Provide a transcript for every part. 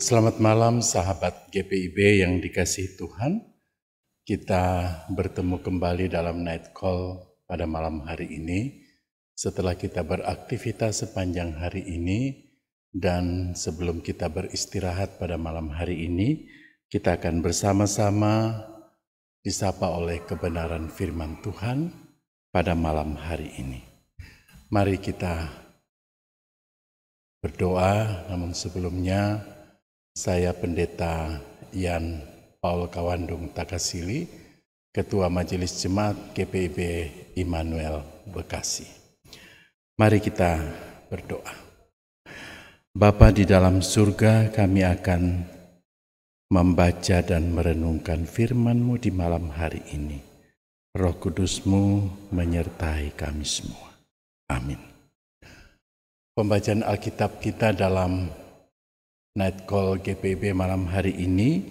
Selamat malam sahabat GPIB yang dikasihi Tuhan. Kita bertemu kembali dalam Night Call pada malam hari ini. Setelah kita beraktivitas sepanjang hari ini dan sebelum kita beristirahat pada malam hari ini, kita akan bersama-sama disapa oleh kebenaran firman Tuhan pada malam hari ini. Mari kita berdoa, namun sebelumnya saya Pendeta Yan Paul Kawandung Takasili, Ketua Majelis Jemaat GPIB Immanuel Bekasi. Mari kita berdoa. Bapa di dalam surga, kami akan membaca dan merenungkan firman-Mu di malam hari ini. Roh Kudus-Mu menyertai kami semua. Amin. Pembacaan Alkitab kita dalam Night Call GPIB malam hari ini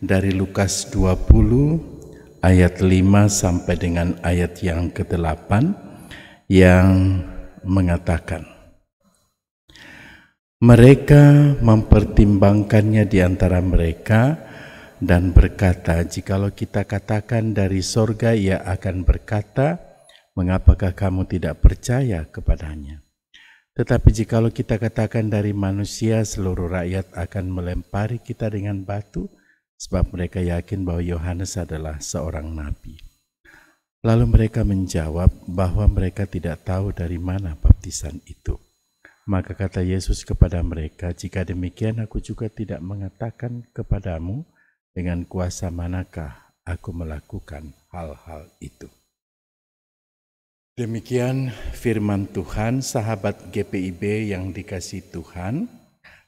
dari Lukas 20 ayat 5 sampai dengan ayat yang ke-8 yang mengatakan, mereka mempertimbangkannya di antara mereka dan berkata, jikalau kita katakan dari sorga, ia akan berkata, mengapakah kamu tidak percaya kepadanya? Tetapi jikalau kita katakan dari manusia, seluruh rakyat akan melempari kita dengan batu, sebab mereka yakin bahwa Yohanes adalah seorang nabi. Lalu mereka menjawab bahwa mereka tidak tahu dari mana baptisan itu. Maka kata Yesus kepada mereka, jika demikian aku juga tidak mengatakan kepadamu dengan kuasa manakah aku melakukan hal-hal itu. Demikian firman Tuhan. Sahabat GPIB yang dikasihi Tuhan,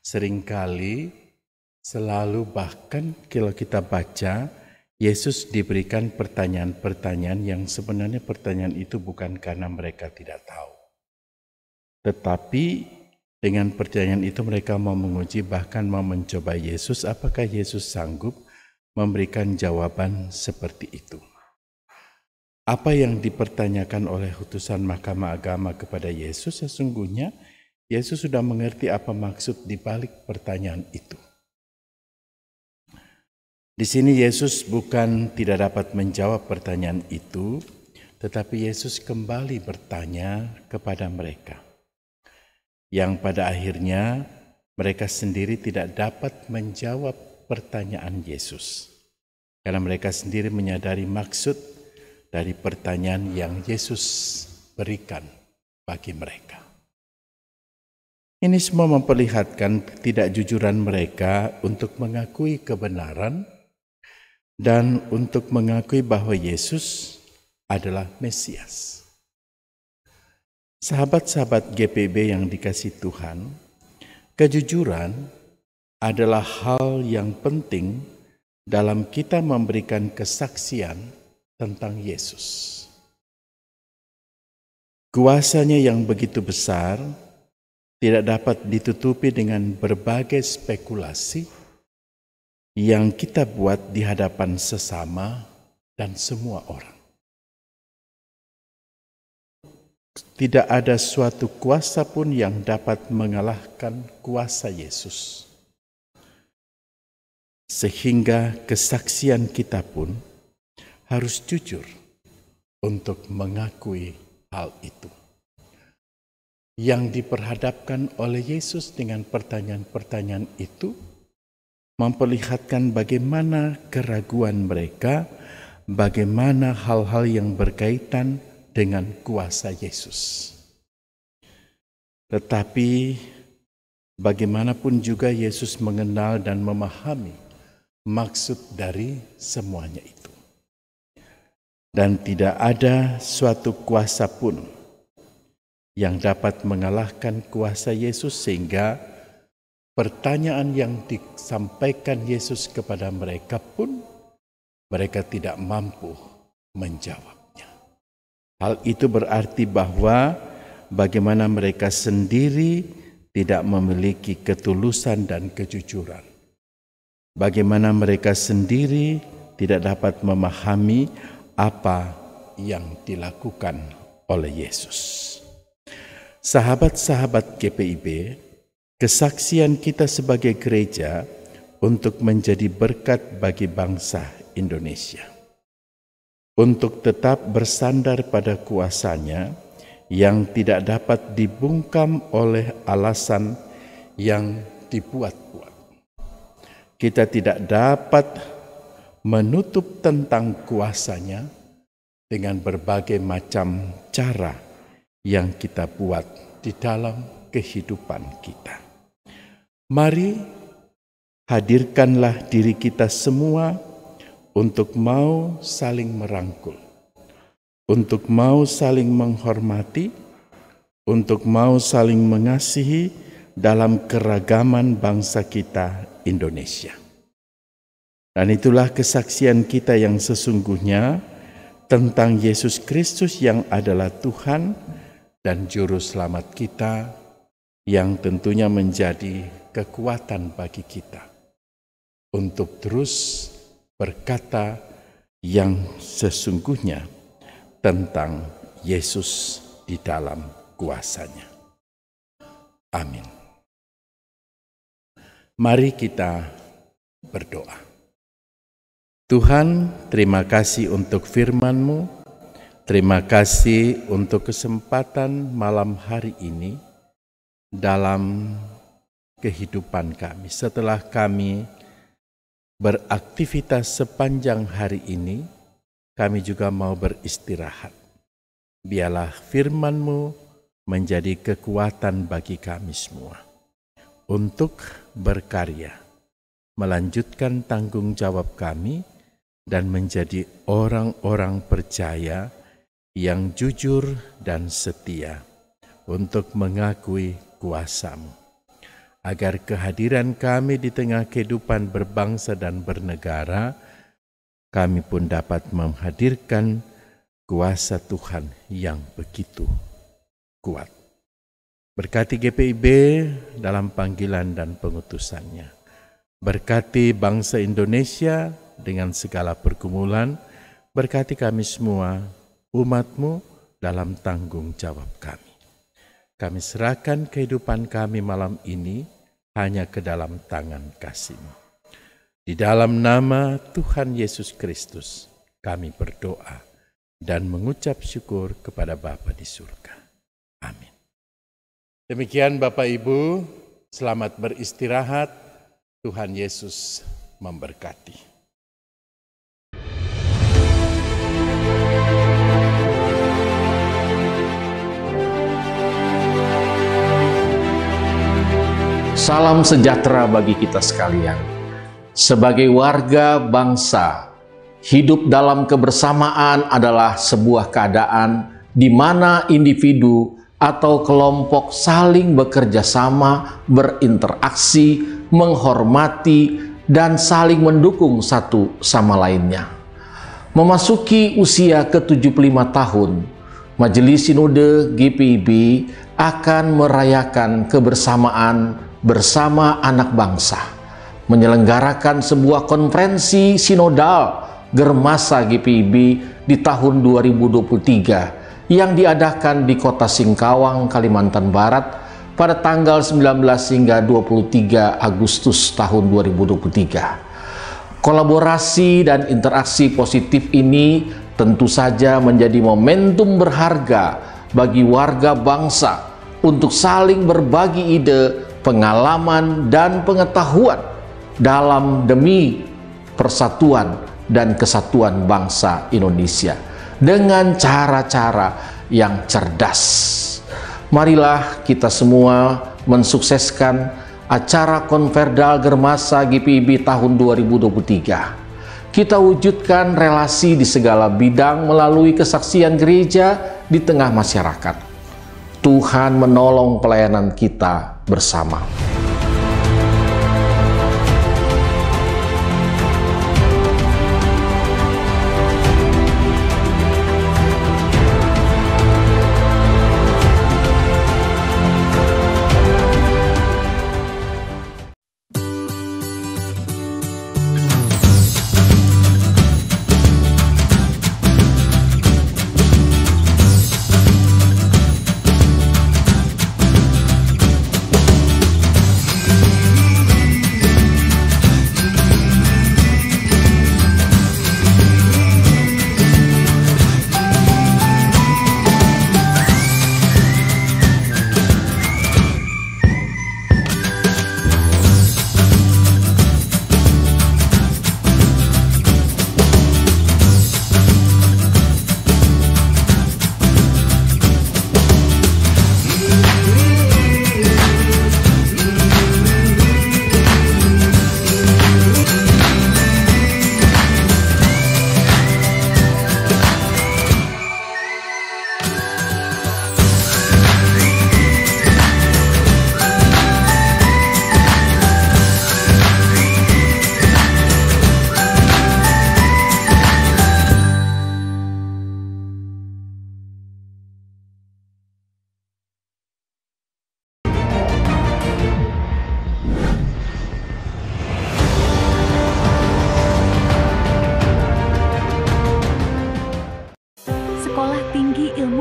seringkali selalu bahkan kalau kita baca, Yesus diberikan pertanyaan-pertanyaan yang sebenarnya pertanyaan itu bukan karena mereka tidak tahu. Tetapi dengan pertanyaan itu mereka mau menguji, bahkan mau mencoba Yesus, apakah Yesus sanggup memberikan jawaban seperti itu. Apa yang dipertanyakan oleh utusan Mahkamah Agama kepada Yesus, sesungguhnya Yesus sudah mengerti apa maksud di balik pertanyaan itu. Di sini Yesus bukan tidak dapat menjawab pertanyaan itu, tetapi Yesus kembali bertanya kepada mereka, yang pada akhirnya mereka sendiri tidak dapat menjawab pertanyaan Yesus, karena mereka sendiri menyadari maksud dari pertanyaan yang Yesus berikan bagi mereka. Ini semua memperlihatkan ketidakjujuran mereka untuk mengakui kebenaran dan untuk mengakui bahwa Yesus adalah Mesias. Sahabat-sahabat GPIB yang dikasihi Tuhan, kejujuran adalah hal yang penting dalam kita memberikan kesaksian tentang Yesus. Kuasanya yang begitu besar tidak dapat ditutupi dengan berbagai spekulasi yang kita buat di hadapan sesama dan semua orang. Tidak ada suatu kuasa pun yang dapat mengalahkan kuasa Yesus. Sehingga kesaksian kita pun harus jujur untuk mengakui hal itu. Yang diperhadapkan oleh Yesus dengan pertanyaan-pertanyaan itu memperlihatkan bagaimana keraguan mereka, bagaimana hal-hal yang berkaitan dengan kuasa Yesus. Tetapi bagaimanapun juga Yesus mengenal dan memahami maksud dari semuanya itu. Dan tidak ada suatu kuasa pun yang dapat mengalahkan kuasa Yesus, sehingga pertanyaan yang disampaikan Yesus kepada mereka pun mereka tidak mampu menjawabnya. Hal itu berarti bahwa bagaimana mereka sendiri tidak memiliki ketulusan dan kejujuran. Bagaimana mereka sendiri tidak dapat memahami apa yang dilakukan oleh Yesus. Sahabat-sahabat GPIB, kesaksian kita sebagai gereja untuk menjadi berkat bagi bangsa Indonesia, untuk tetap bersandar pada kuasa-Nya yang tidak dapat dibungkam oleh alasan yang dibuat-buat. Kita tidak dapat menutup tentang kuasa-Nya dengan berbagai macam cara yang kita buat di dalam kehidupan kita. Mari hadirkanlah diri kita semua untuk mau saling merangkul, untuk mau saling menghormati, untuk mau saling mengasihi dalam keragaman bangsa kita Indonesia. Dan itulah kesaksian kita yang sesungguhnya tentang Yesus Kristus yang adalah Tuhan dan Juru Selamat kita, yang tentunya menjadi kekuatan bagi kita untuk terus berkata yang sesungguhnya tentang Yesus di dalam kuasa-Nya. Amin. Mari kita berdoa. Tuhan, terima kasih untuk firman-Mu, terima kasih untuk kesempatan malam hari ini dalam kehidupan kami. Setelah kami beraktivitas sepanjang hari ini, kami juga mau beristirahat. Biarlah firman-Mu menjadi kekuatan bagi kami semua untuk berkarya, melanjutkan tanggung jawab kami, dan menjadi orang-orang percaya yang jujur dan setia untuk mengakui kuasa-Mu. Agar kehadiran kami di tengah kehidupan berbangsa dan bernegara, kami pun dapat menghadirkan kuasa Tuhan yang begitu kuat. Berkati GPIB dalam panggilan dan pengutusannya. Berkati bangsa Indonesia dengan segala pergumulan. Berkati kami semua, umat-Mu dalam tanggung jawab kami. Kami serahkan kehidupan kami malam ini hanya ke dalam tangan kasih-Mu. Di dalam nama Tuhan Yesus Kristus, kami berdoa dan mengucap syukur kepada Bapa di surga. Amin. Demikian Bapak Ibu, selamat beristirahat. Tuhan Yesus memberkati. Salam sejahtera bagi kita sekalian. Sebagai warga bangsa, hidup dalam kebersamaan adalah sebuah keadaan di mana individu atau kelompok saling bekerja sama, berinteraksi, menghormati, dan saling mendukung satu sama lainnya. Memasuki usia ke-75 tahun, Majelis Sinode GPIB akan merayakan kebersamaan bersama anak bangsa, menyelenggarakan sebuah konferensi sinodal Germasa GPIB di tahun 2023 yang diadakan di Kota Singkawang, Kalimantan Barat pada tanggal 19 hingga 23 Agustus tahun 2023. Kolaborasi dan interaksi positif ini tentu saja menjadi momentum berharga bagi warga bangsa untuk saling berbagi ide, pengalaman, dan pengetahuan dalam demi persatuan dan kesatuan bangsa Indonesia dengan cara-cara yang cerdas. Marilah kita semua mensukseskan acara Konverdal Germasa GPIB tahun 2023. Kita wujudkan relasi di segala bidang melalui kesaksian gereja di tengah masyarakat. Tuhan menolong pelayanan kita bersama.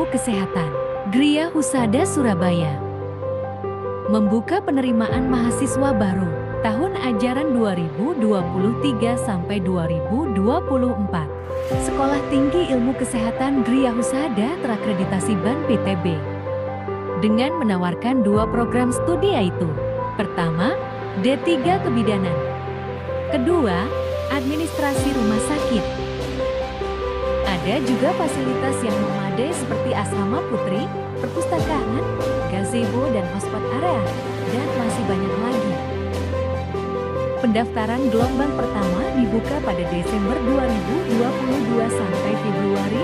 Ilmu Kesehatan, Gria Husada Surabaya. Membuka penerimaan mahasiswa baru tahun ajaran 2023 sampai 2024. Sekolah Tinggi Ilmu Kesehatan Gria Husada terakreditasi BAN PTB dengan menawarkan 2 program studi, yaitu pertama, D3 Kebidanan, kedua, Administrasi Rumah Sakit. Ada juga fasilitas yang memadai seperti asrama putri, perpustakaan, gazebo dan hotspot area, dan masih banyak lagi. Pendaftaran gelombang pertama dibuka pada Desember 2022 sampai Februari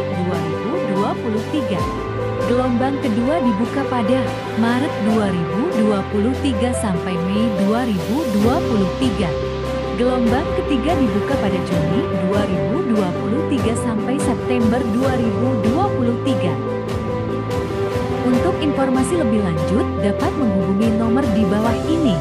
2023. Gelombang kedua dibuka pada Maret 2023 sampai Mei 2023. Gelombang ketiga dibuka pada Juni 2023 sampai September 2023. Untuk informasi lebih lanjut dapat menghubungi nomor di bawah ini.